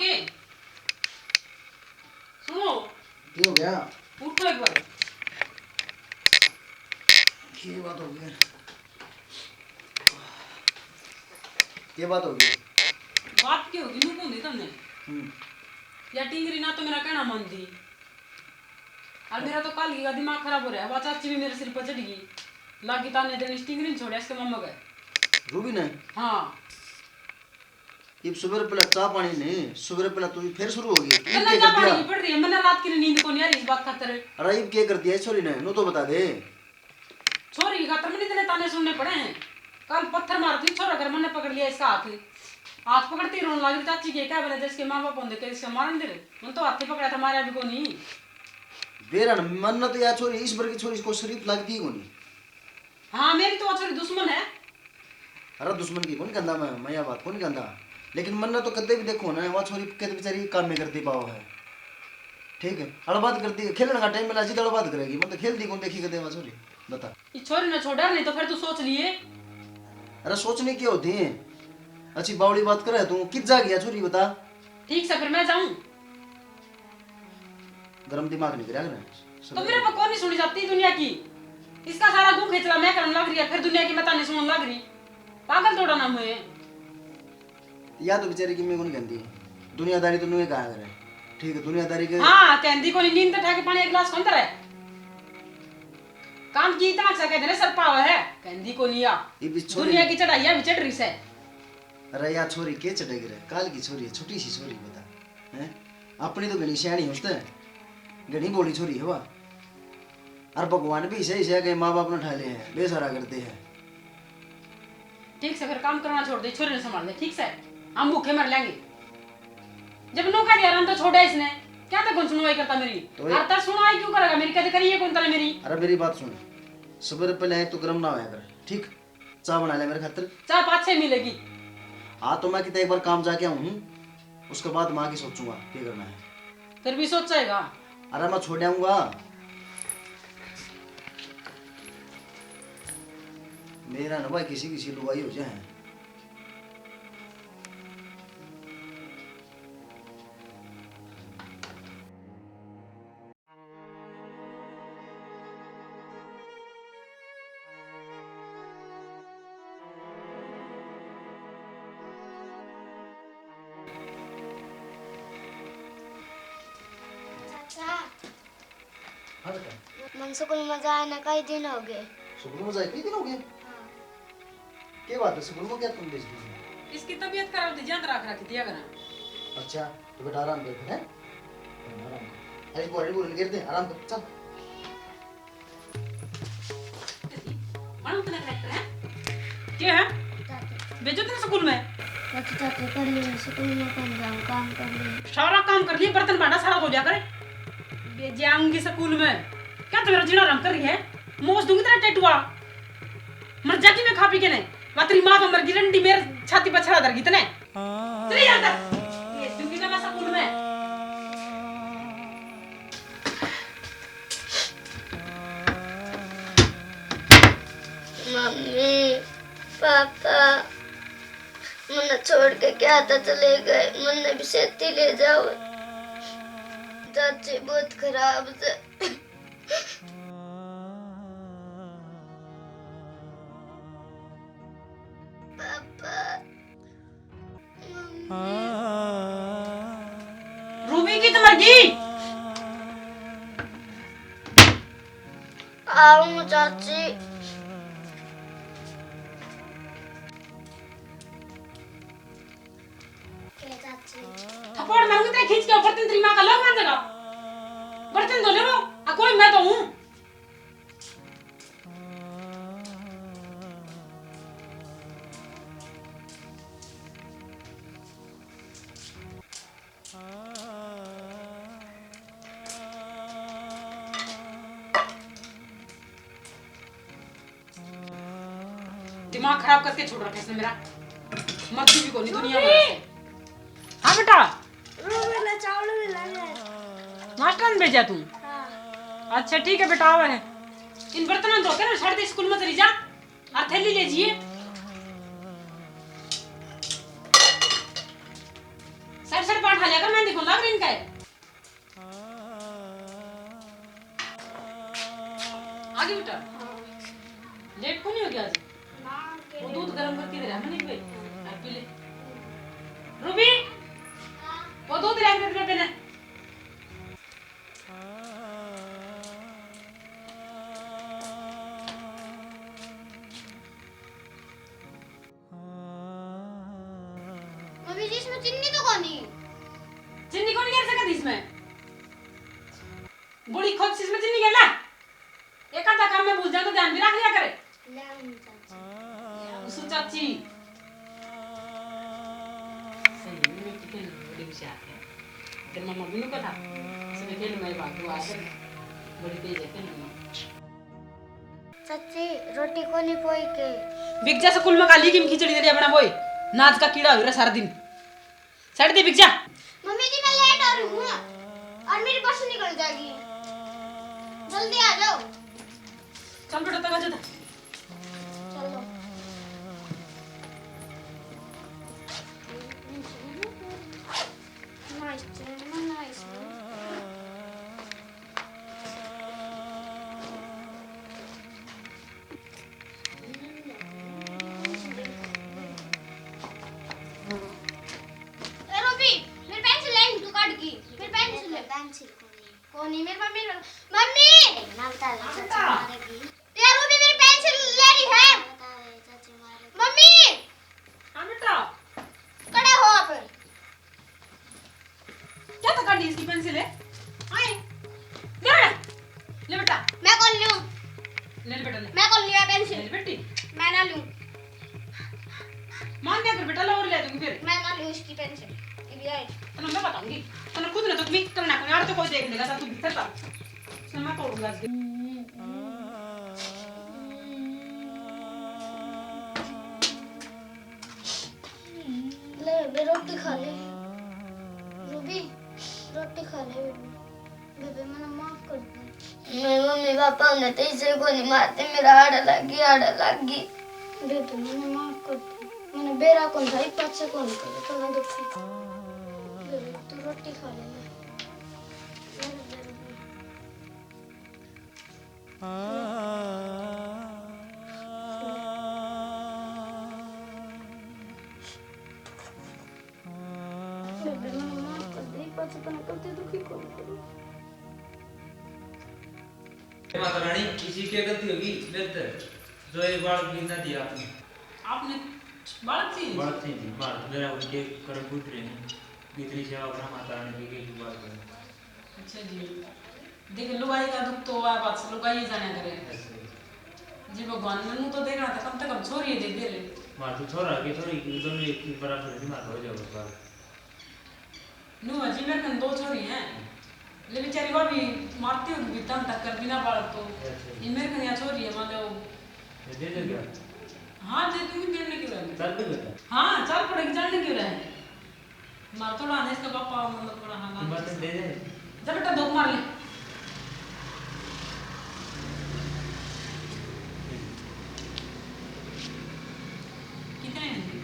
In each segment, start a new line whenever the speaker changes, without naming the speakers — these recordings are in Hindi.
के सुनो।
क्या हो गया?
उठो एक बार।
क्या बात हो गई? क्या बात होगी?
बात क्या होगी? नू कौन दी तुमने? या टिंगरी ना तो मेरा कहना मानती। और मेरा तो कल का दिमाग खराब हो रहा है। वो चाची भी मेरे सिर पर चढ़ गई। लागी ताने देने टिंगरी ने छोड़ा इसके मम्मा गए।
रूबी ने?
हाँ।
ये सुबह पहले चाय पानी नहीं, सुबह पहले तू फिर शुरू हो गई।
क्या कर दिया? पड़ रही है मैंने रात की नींद को नहीं आ रही इस बात खातर।
अरे ये क्या कर दिया छोरी ने? नो तो बता दे।
छोरी की खातर मैंने इतने ताने सुनने पड़े हैं। कल पत्थर मारती छोरा कर मैंने पकड़ लिया इसका हाथ पकड़ती रोने लगी। चाची के क्या बोले जिसके माँ बाप होंगे इसका मारन दे रहे तो हाथी पकड़ा था मारा भी को नहीं।
बेरन मन तो या छोरी इस बार की छोरी इसको शरीफ लगती को नहीं।
हाँ मेरी तो छोरी दुश्मन है।
अरे दुश्मन की कौन कहता मैं यह बात कौन कहता, लेकिन मन तो कदे भी देखो ना वहाँ छोरी के बेचारी काम में करती पाओ है। ठीक है अड़बाद करती है, खेलने का टाइम मिला जी तो अड़बाद करेगी। मतलब खेलती कौन देखी कदे वहाँ छोरी बता।
ये छोरी ने छोड़ा नहीं तो फिर तू सोच लिए।
अरे सोचने की होती है अच्छी बावड़ी बात करे तू किस जा गया छोरी बता।
ठीक से फिर मैं जाऊं
गरम दिमाग नहीं करा
तो मेरे पर कौन नहीं सुनी जाती दुनिया की। इसका सारा गुम खिचला मैं करने लग रही है फिर दुनिया की मैं ताने सुनने लग रही। पागल थोड़ा ना हुए
या तो बेचारी की मैं कौन कहती दुनियादारी तो नुए कहा करे। ठीक है दुनियादारी के
हाँ कहती को नींद उठा के पानी एक गिलास कौन है काम की इतना अच्छा कहते सर पावा है कहती को नहीं आ दुनिया की चढ़ाई है चढ़ रही से।
अरे या छोरी के चढ़ेगी रे काल की छोरी है छोटी सी छोरी बता हैं अपनी तो गणी सियाणी उसते गणी बोली छोरी है वाह। और भगवान भी सही से गए माँ बाप ने उठा ले हैं बेसहारा करते हैं।
ठीक से फिर काम करना छोड़ दे छोरे ने संभाल ले ठीक से हम भूखे मर लेंगे। जब नौका दिया तो छोड़ा इसने क्या तक कौन सुनवाई करता मेरी तो आता सुनवाई क्यों करेगा मेरी कहते करिए कौन तरह मेरी।
अरे मेरी बात सुन सुबह पहले है तो गरम ना होया कर ठीक चाय बना ले मेरे खातिर
चाय 5-6 मिलेगी।
हाँ तो मैं कितने एक बार काम जाके आऊँ उसके बाद माँ की सोचूंगा क्या करना है।
फिर भी सोचेगा।
अरे मैं छोड़ आऊंगा मेरा ना भाई किसी किसी लुगाई हो जाए।
मन स्कूल में जाए ना कई दिन हो गए।
स्कूल में जाए कई दिन हो गए? क्या बात है स्कूल में क्या तुम भेज दी?
इसकी तबीयत खराब थी ज्यादा रख रखी थी अगर।
अच्छा तो बेटा आराम कर हैं आराम कर अरे बोल बोल गिर दे आराम कर चल।
मालूम तने करेक्टर है क्या है भेजो तेरे स्कूल में
बच्चा तो कर लिए स्कूल में कौन जाऊं काम कर लिए
सारा काम कर लिए बर्तन भांडा सारा धो लिया करे जाऊंगी स्कूल में क्या तो मेरा जीना रंग कर रही है मोच दूंगी तेरा टेटुआ मर जाती मैं खा पी के नहीं मातरी माँ तो मर गिरंडी मेरे छाती पर छड़ा दर कितने चले जाता ये दूंगी ना मैं स्कूल में।
मम्मी पापा मुन्ना छोड़ के क्या था चले गए मुन्ना भी सेती ले जाओ चाची बहुत खराब से। पापा
रूबी की तो मर गई।
आओ चाची
थप्पड़ मारूंगी तेरे खींच के बर्तन तेरी माँ का लोग मान देगा बर्तन धो ले वो कोई मैं तो हूँ। दिमाग खराब करके छोड़ रखा इसने मेरा मर्जी भी कोनी दुनिया में। हाँ बेटा
रूबी चावल भी लाए
नाश्ता में भेजा तू।
हाँ।
अच्छा ठीक है बेटा आवा है इन बर्तनों धो के ना छड़ दे स्कूल में चली जा और थैली ले जाइए सर सर पाठ खा लिया इनका है आगे बेटा लेट को नहीं हो गया आज वो दूध गर्म करके दे रहा है नहीं पे पी ले रूबी वो दूध ले आके दे पहले
मम्मी जी इसमें चीनी तो कौन है?
चीनी कौन गिर सकती इसमें बूढ़ी खोद से इसमें चीनी गिरना एक आधा काम में भूल जाए तो ध्यान भी रख लिया करे उसु चाची सही है मैं कितने बड़ी विचार है तेरे मम्मा बिनु को था इसने खेल में बात हुआ है बड़ी तेज है खेल में
चाची रोटी को नहीं पोई के
बिग जा स्कूल में काली की खिचड़ी दे दिया बना बोई नाच का कीड़ा हो रहा सारा दिन साइड दे बिग जा
मम्मी जी मैं लेट आ रही हूँ और मेरी बस निकल जाएगी जल्दी आ जाओ
चल बेटा तक आ जा
चलो नाइस नाइस कोनी मेरे मम्मी मम्मी यार वो भी मेरी पेंसिल ले रही है मम्मी
हां बेटा
खड़े हो आप
क्या तो काटी इसकी पेंसिल है आए ले बेटा
मैं कौन लूं
ले बेटा ले
मैं कौन लिया पेंसिल
ले बेटी
मैं ना लूं
मान दिया कर बेटा लो और ले दूंगी फिर
मैं ना लूं इसकी पेंसिल ये आई
तो मैं बताऊंगी तो खुद ना तो तुम्हें करना कोई और तो कोई देख लेगा तू भीतर था तो मैं करूंगा
ले बे रोटी खा ले रूबी रोटी खा ले बेबे मैंने माफ कर दे मेरे मम्मी पापा ने तो इसे को नहीं मारते मेरा आड़ लगी बेबे मैंने माफ कर दे मैंने बेरा कौन था एक पाँच से कौन करे तो ना दुखी बेबे तू रोटी खा ले बेबे मैंने माफ कर दे एक पाँच से तो ना करते दुखी कौन करो
माता रानी किसी की गलती होगी बेहतर जो ये बाल गिरना दिया
आपने बात थी
बात थी बात मेरा उनके कर्म पुत्र हैं इतनी सेवा अपना माता रानी की बात है
अच्छा जी देखिए लुगाई का दुख तो हुआ बात से लुगाई जाने करे जी भगवान ने तो देखना था कम से कम छोरी दे दे रहे
मार तो छोरा के छोरी की दोनों एक ही बराबर नहीं मार हो जाओ बाल
नु अजी मेरे कन दो छोरी हैं ले बेचारी वो भी मारती होगी तम तक कर बिना बाल तो इन मेरे कन यहाँ छोरी है मान लो
ये दे दे क्या
हाँ दे दूंगी गिरने क्यों रहे
चल दे बेटा
हाँ चल पड़ेगी जानने क्यों रहे मार थोड़ा आने इसका पापा मतलब थोड़ा हाँ
बात दे दे
जा बेटा दो मार ले कितने हैं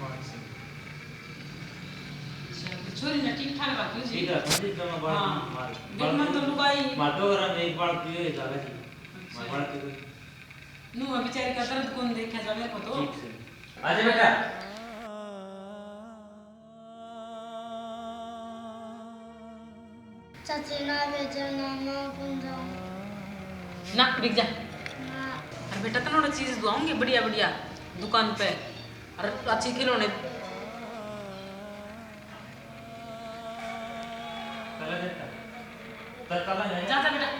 छोरी ने ठीक ठाक बाकी
ठीक है समझ गया मैं बाल
हाँ।
मार
देख मन तो लुगाई
मार तो अगर मैं एक बाल पिए जागा जी मार बाल के
नु बेचारी का दर्द कौन देखे जा मेरे को तो
ठीक से आजा बेटा
चाची ना भेजे ना मैं कौन जाऊं
ना बिक जा
ना
अरे बेटा तनों चीज दुआऊंगी बढ़िया बढ़िया दुकान पे और अच्छी खिलौने
चला बेटा तर चला
जा
जाए
जा बेटा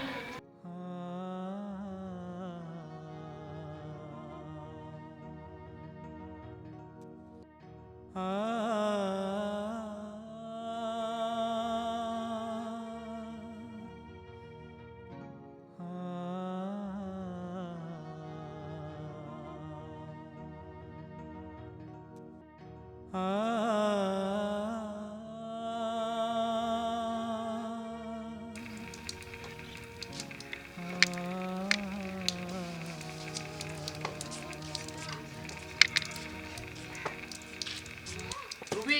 रूबी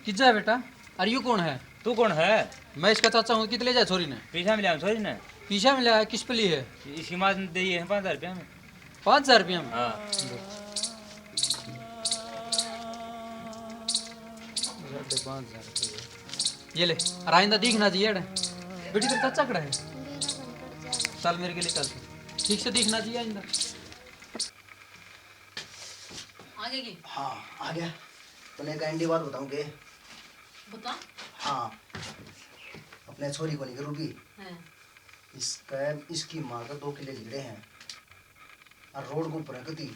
किजा है बेटा और यू कौन है
तू कौन है?
मैं इसका चाचा हूँ। कितने ले जाए छोरी ने?
पीछा मिला छोरी ने।
पीछा मिला है? किस पे ली है?
इसकी माँ ने दी है 5000 रुपया में।
5000 रुपया में?
हाँ।
ये ले। और आइंदा दिखना चाहिए बेटी। तेरा चाचा कड़ा है? चल मेरे के लिए चल, ठीक से दिखना चाहिए आइंदा।
आगे की
हाँ आ गया। तने का एंडी बात बताऊं के?
बता।
हाँ अपने छोरी को नहीं रूबी,
हैं
इसकी माँ का 2 किले लिगड़े हैं और रोड को ऊपर है कती।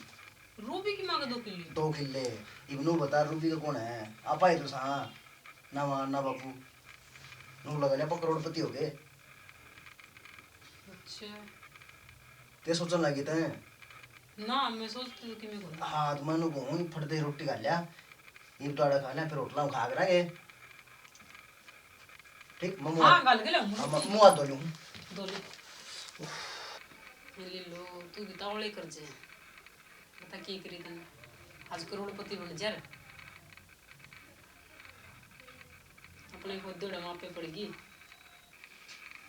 रूबी की माँ का 2 किले?
2 किले। इब्नू बता रूबी का कौन है? आप आए तो सा ना माँ ना बापू नू लगा लिया करोड़पति हो गए।
अच्छा
ते सोचने लगी थे
ना, मैं सोचती कि मैं करूँ।
हाँ तो मैं कहूँ फटते रोटी खा लिया, ये तो आड़ा खा लिया, फिर होटल में खा कर आए। ठीक मम्मू
हाँ गाल के ले
मुँह हाथ धो लूँ।
दोले ले लो। तू बितावले कर जे बता की करी तने आज करोड़पति बन जा रे। अपने को दौड़ मापे पड़ेगी।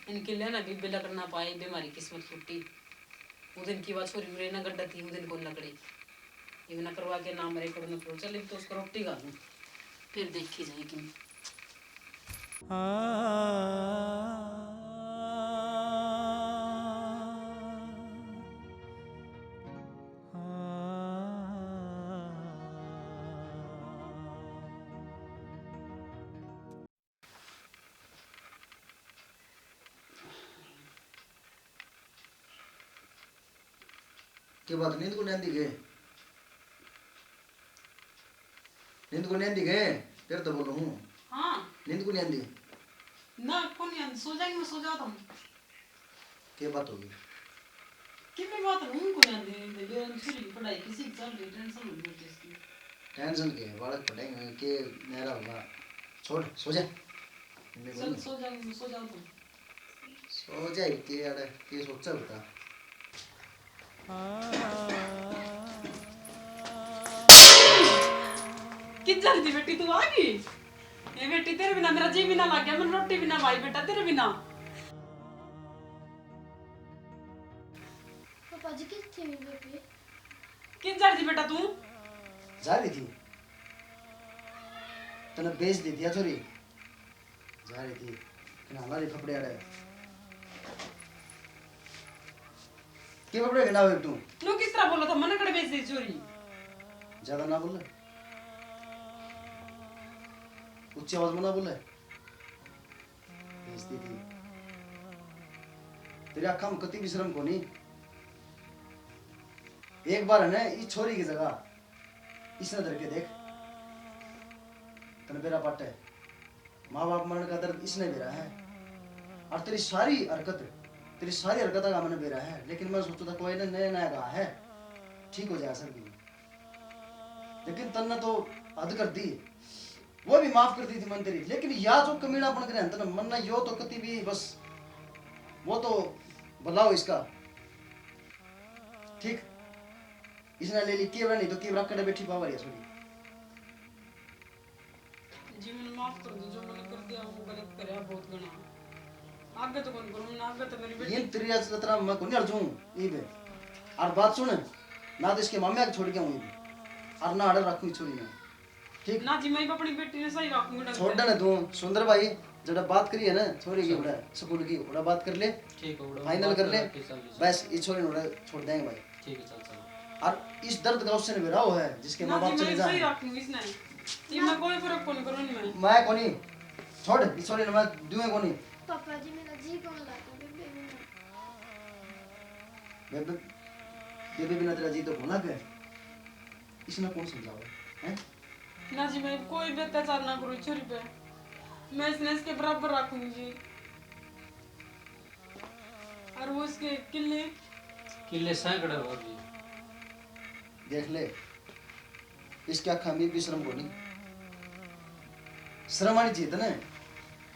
इनके लेना भी बेला करना पाए, बीमारी किस्मत फूटी। उदिन की बात छोरी मेरे ना गड्ढा थी, उदिन कौन लकड़ी ये ना करवा के ना मरे करो ना करो। चल तो उसको रोटी खा लूं फिर देखी जाएगी।
के बात नींद को नींद गए? नींद को नींद गए? फिर तो बोलो हूँ
हाँ
नींद को नींद
ना कौन यार सो जाएंगे, मैं सो जाता हूँ।
के बात होगी?
कि मैं बात हूँ को यार दे बेरन छुरी की पढ़ाई किसी की चल रही, टेंशन हो रही है इसकी।
टेंशन के बालक पढ़ेंगे के मेरा होगा। छोड़ सो जा।
चल सो जाएंगे, मैं सो जाता हूँ।
सो जाए के यार के सोचा बता।
कित जल्दी बेटी तू आ गई? ये बेटी तेरे बिना मेरा जी भी ना लग गया, मैं रोटी भी ना भाई बेटा तेरे बिना।
पापा जी किस थी मेरी बेटी?
कित जल्दी बेटा तू?
जा रही थी तने बेच दी दिया छोरी। जा रही थी ना हमारे कपड़े आड़े के कपड़े के ना हुए तू?
लो किस तरह बोला था मना कर बेच दी चोरी।
ज्यादा ना बोले, ऊंची आवाज में ना बोले। बेच दी थी। तेरी आँखों में कति भी शर्म को नहीं। एक बार है ना इस छोरी की जगह इसने धर के देख, तने बेरा पाटे माँ बाप मरण का दर्द इसने बेरा है और तेरी सारी हरकत का मैंने बेरा है। लेकिन मैं सोचता था कोई ने नया नया रहा है ठीक हो जाए सर की, लेकिन तन्ने तो हद कर दी। वो भी माफ कर दी थी मन तेरी, लेकिन या जो कमीनापन करे तने मन ना यो तो कति भी बस वो तो बुलाओ इसका ठीक। इसने ले ली केवड़ा नहीं तो केवड़ा कड़े बैठी पावर छोड़ी।
जी मैंने माफ कर दो, जो मैंने कर दिया वो गलत करे बहुत गना। आगे तो कौन करूं ना, आगे तो मेरी बेटी
ये तेरी आज तरह मैं कौन अर्जुन ये बे। और बात सुन ना तो इसके मामे के छोड़ के हूं ये और ना आड़े रखूं छोरी ने ठीक
ना जी। मैं अपनी बेटी ने सही रखूंगा।
छोड़ दे तू सुंदर भाई। जब बात करी है ना छोरी की उड़ा स्कूल की उड़ा बात कर ले,
ठीक है
फाइनल कर ले बस। ये छोरी उड़ा छोड़ देंगे भाई।
ठीक है चल चल।
और इस दर्द का उससे बेरा हो है जिसके माँ बाप चले
सही
जाए।
रखूंगी इसने ये मैं कोई फर्क कौन करूं मैं।
मैं कोनी छोड़ इस छोरी ने मैं दूंगा कोनी।
पापा जी मेरा जी कौन लाता बेबे बिना?
बेबे बेबे बिना तेरा जी तो होना पे इसने कौन समझाओ हैं?
ना जी मैं कोई भी अत्याचार ना करूं छोरी पे, मैं इसने इसके बराबर रखूंगी जी। और वो इसके
किले सैकड़े होगी।
देख ले इसके आँखा में भी शर्म को नहीं, शर्म आनी चाहिए ना।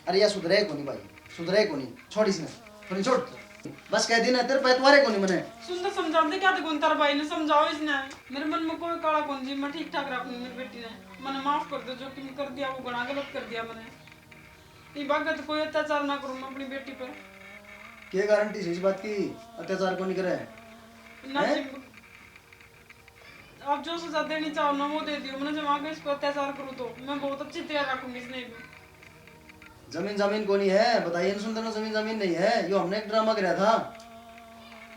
अरे यार सुधरे को नहीं भाई, सुधरे को नहीं। छोड़ इसने थोड़ी छोड़ बस कह देना तेरे पैतवारे को नहीं मैंने
सुंदर समझाते क्या तो तार भाई ने समझाओ इसने। मेरे मन में कोई काला कौन जी, मैं ठीक ठाक रखूंगी मेरी बेटी ने। मैंने माफ कर दो, जो कि मैं कर दिया वो बड़ा गलत कर दिया मैंने। ये भगत कोई अत्याचार ना करूं मैं अपनी बेटी पर।
क्या गारंटी है इस बात की अत्याचार को नहीं करे?
ना
हैं?
जी, आप जो सजा देनी चाहो ना वो दे दियो। मैंने जब आगे इस पर अत्याचार करूँ तो मैं बहुत अच्छी तरह रखूंगी इसने भी।
जमीन जमीन को नहीं है, बताइए ना सुंदर, जमीन जमीन नहीं है, यो हमने एक ड्रामा कराया था।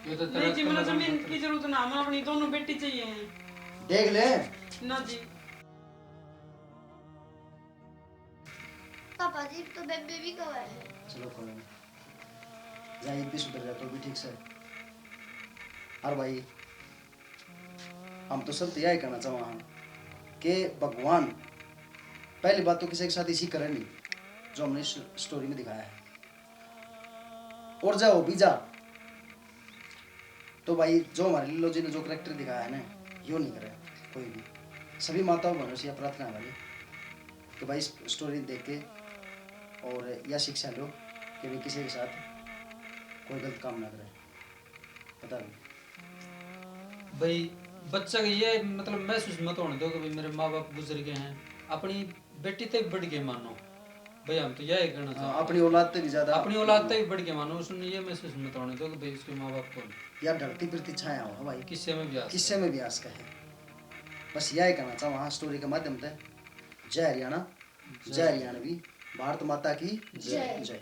ये तो
नहीं जी, मैंने जमीन की जरूरत ना, मैंने अपनी दोनों बेटी चाहिए हैं।
देख ले।
ना जी।
पापा जी तो बेबी भी कब है?
चलो कोई नहीं, जाइए भी सुधर जाए तो भी ठीक से। और भाई हम तो सब यही कहना चाहो हाँ कि भगवान पहली बात तो किसी के साथ इसी करे नहीं जो हमने इस स्टोरी में दिखाया है, और जाओ भी जा तो भाई जो हमारे लीलो जी ने जो करेक्टर दिखाया है ना, यो नहीं करे कोई भी। सभी माताओं बहनों से यह प्रार्थना है हमारी कि भाई इस स्टोरी देख के और यह शिक्षा लो कि भी किसी के साथ कोई गलत काम ना करे। पता नहीं
भाई बच्चा का ये मतलब महसूस मत होने दो कि भाई मेरे माँ बाप गुजर गए हैं, अपनी बेटी तक बढ़ के मानो भाई। हम तो यही करना चाहते
अपनी औलाद से भी ज्यादा
अपनी औलाद तक बढ़ के मानो, उसने ये महसूस मत होने दो कि भाई उसके माँ बाप कौन
या डरती फिरती छाया हो भाई,
किस्से में भी
किस्से में भी आस का है। बस यही कहना चाहूँ हाँ स्टोरी के माध्यम से। जय हरियाणा, जय हरियाणवी, भारत माता की
जय।
जय।